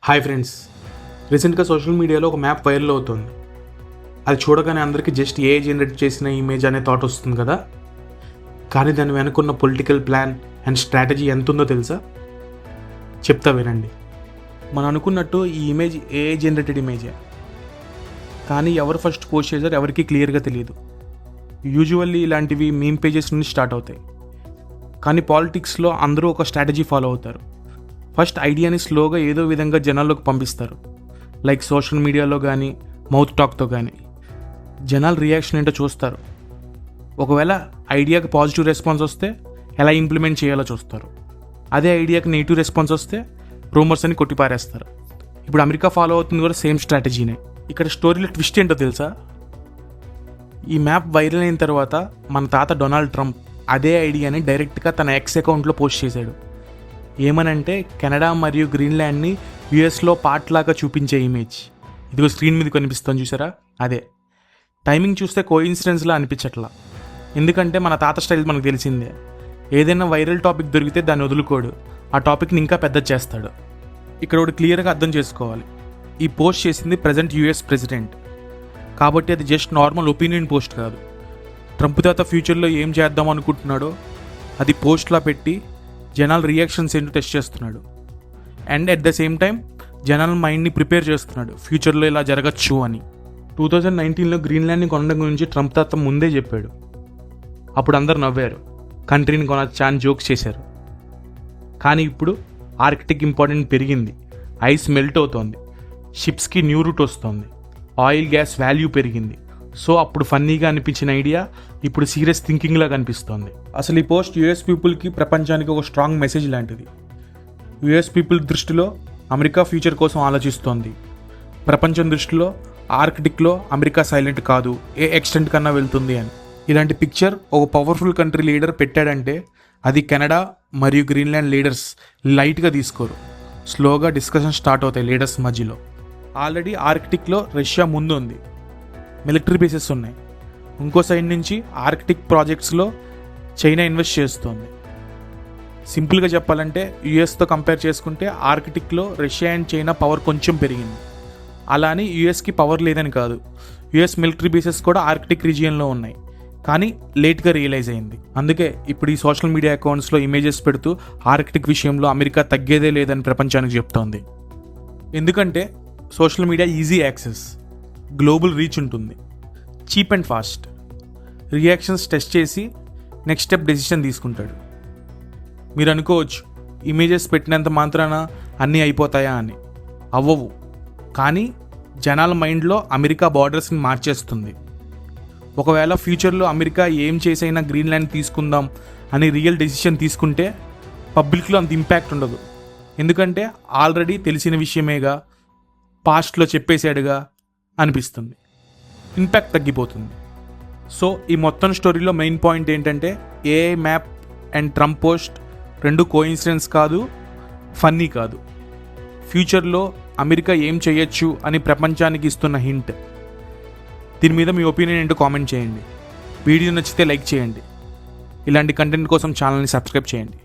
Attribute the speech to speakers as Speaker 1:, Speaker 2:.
Speaker 1: Hi friends, రీసెంట్గా social మీడియాలో ఒక మ్యాప్ వైరల్ అవుతుంది. అది చూడగానే అందరికీ జస్ట్ ఏ జనరేట్ చేసిన ఇమేజ్ అనే థాట్ వస్తుంది కదా. కానీ దాని వెనుకున్న పొలిటికల్ ప్లాన్ అండ్ స్ట్రాటజీ ఎంత ఉందో తెలుసా? చెప్తా వినండి. మనం అనుకున్నట్టు ఈ ఇమేజ్ ఏ జనరేటెడ్ ఇమేజే, కానీ ఎవరు ఫస్ట్ పోస్ట్ చేశారో ఎవరికి క్లియర్గా తెలియదు. యూజువల్లీ ఇలాంటివి మీమ్ పేజెస్ నుండి స్టార్ట్ అవుతాయి. కానీ పాలిటిక్స్లో అందరూ ఒక స్ట్రాటజీ ఫాలో అవుతారు. ఫస్ట్ ఐడియాని స్లోగా ఏదో విధంగా జనాల్లోకి పంపిస్తారు, లైక్ సోషల్ మీడియాలో కానీ మౌత్ టాక్తో కానీ. జనాల రియాక్షన్ ఏంటో చూస్తారు. ఒకవేళ ఐడియాకి పాజిటివ్ రెస్పాన్స్ వస్తే ఎలా ఇంప్లిమెంట్ చేయాలో చూస్తారు. అదే ఐడియాకి నెగిటివ్ రెస్పాన్స్ వస్తే రూమర్స్ అని కొట్టిపారేస్తారు. ఇప్పుడు అమెరికా ఫాలో అవుతుంది కూడా సేమ్ స్ట్రాటజీనే. ఇక్కడ స్టోరీలో ట్విస్ట్ ఏంటో తెలుసా? ఈ మ్యాప్ వైరల్ అయిన తర్వాత మన తాత డొనాల్డ్ ట్రంప్ అదే ఐడియాని డైరెక్ట్గా తన ఎక్స్ అకౌంట్లో పోస్ట్ చేశాడు. ఏమనంటే కెనడా మరియు గ్రీన్లాండ్ని యుఎస్లో పార్ట్ లాగా చూపించే ఇమేజ్. ఇదిగో స్క్రీన్ మీద కనిపిస్తుంది చూసారా, అదే. టైమింగ్ చూస్తే కోఇన్సిడెన్స్లా అనిపించట్లా. ఎందుకంటే మన తాత స్టైల్ మనకు తెలిసిందే. ఏదైనా వైరల్ టాపిక్ దొరికితే దాన్ని వదులుకోడు, ఆ టాపిక్ని ఇంకా పెద్ద చేస్తాడు. ఇక్కడ ఒకటి క్లియర్గా అర్థం చేసుకోవాలి. ఈ పోస్ట్ చేసింది ప్రజెంట్ యుఎస్ ప్రెసిడెంట్ కాబట్టి అది జస్ట్ నార్మల్ ఒపీనియన్ పోస్ట్ కాదు. ట్రంప్ తాత ఫ్యూచర్లో ఏం చేద్దాం అనుకుంటున్నాడో అది పోస్ట్లా పెట్టి జనాల రియాక్షన్స్ ఏంటో టెస్ట్ చేస్తున్నాడు. And at the same time జనాల మైండ్ని ప్రిపేర్ చేస్తున్నాడు ఫ్యూచర్లో ఇలా జరగచ్చు అని. 2019లో గ్రీన్లాండ్ని కొనడం గురించి ట్రంప్ తాత ముందే చెప్పాడు. అప్పుడు అందరు నవ్వారు, కంట్రీని కొనచ్చా అని జోక్స్ చేశారు. కానీ ఇప్పుడు ఆర్కిటిక్ ఇంపార్టెంట్ పెరిగింది, ఐస్ మెల్ట్ అవుతోంది, షిప్స్కి న్యూ రూట్ వస్తుంది, ఆయిల్ గ్యాస్ వాల్యూ పెరిగింది. సో అప్పుడు ఫన్నీగా అనిపించిన ఐడియా ఇప్పుడు సీరియస్ థింకింగ్లా కనిపిస్తోంది. అసలు ఈ పోస్ట్ యూఎస్ పీపుల్కి, ప్రపంచానికి ఒక స్ట్రాంగ్ మెసేజ్ లాంటిది. యూఎస్ పీపుల్ దృష్టిలో అమెరికా ఫ్యూచర్ కోసం ఆలోచిస్తోంది. ప్రపంచం దృష్టిలో ఆర్కిటిక్లో అమెరికా సైలెంట్ కాదు, ఏ ఎక్స్టెంట్ కన్నా వెళ్తుంది అని. ఇలాంటి పిక్చర్ ఒక పవర్ఫుల్ కంట్రీ లీడర్ పెట్టాడంటే అది కెనడా మరియు గ్రీన్లాండ్ లీడర్స్ లైట్గా తీసుకోరు. స్లోగా డిస్కషన్ స్టార్ట్ అవుతాయి లీడర్స్ మధ్యలో. ఆల్రెడీ ఆర్కిటిక్లో రష్యా ముందు ఉంది, మిలిటరీ బేసెస్ ఉన్నాయి. ఇంకో సైడ్ నుంచి ఆర్కిటిక్ ప్రాజెక్ట్స్లో చైనా ఇన్వెస్ట్ చేస్తోంది. సింపుల్గా చెప్పాలంటే యుఎస్తో కంపేర్ చేసుకుంటే ఆర్కిటిక్లో రష్యా అండ్ చైనా పవర్ కొంచెం పెరిగింది. అలా అని యుఎస్కి పవర్ లేదని కాదు. యుఎస్ మిలిటరీ బేసెస్ కూడా ఆర్కిటిక్ రీజియన్లో ఉన్నాయి, కానీ లేట్గా రియలైజ్ అయింది. అందుకే ఇప్పుడు ఈ సోషల్ మీడియా అకౌంట్స్లో ఇమేజెస్ పెడుతూ ఆర్కిటిక్ విషయంలో అమెరికా తగ్గేదే లేదని ప్రపంచానికి చెప్తోంది. ఎందుకంటే social media easy access, global reach ఉంటుంది, cheap and fast. Reactions test చేసి నెక్స్ట్ స్టెప్ డెసిషన్ తీసుకుంటాడు. మీరు అనుకోవచ్చు ఇమేజెస్ పెట్టినంత మాత్రాన అన్నీ అయిపోతాయా అని. అవ్వవు, కానీ జనాల మైండ్లో అమెరికా బార్డర్స్ని మార్చేస్తుంది. ఒకవేళ ఫ్యూచర్లో అమెరికా ఏం చేసైనా గ్రీన్లాండ్ తీసుకుందాం అని రియల్ డెసిషన్ తీసుకుంటే పబ్లిక్లో అంత ఇంపాక్ట్ ఉండదు. ఎందుకంటే ఆల్రెడీ తెలిసిన విషయమేగా, పాస్ట్లో చెప్పేశాడుగా అనిపిస్తుంది. ఇంపాక్ట్ తగ్గిపోతుంది. సో ఈ మొత్తం స్టోరీలో మెయిన్ పాయింట్ ఏంటంటే AI map and Trump post రెండు కోఇన్సిడెన్స్ కాదు, ఫన్నీ కాదు. ఫ్యూచర్లో అమెరికా ఏం చేయొచ్చు అని ప్రపంచానికి ఇస్తున్న హింట్. దీని మీద మీ ఒపీనియన్ ఏంటో కామెంట్ చేయండి. వీడియో నచ్చితే లైక్ చేయండి. ఇలాంటి కంటెంట్ కోసం ఛానల్ని సబ్స్క్రైబ్ చేయండి.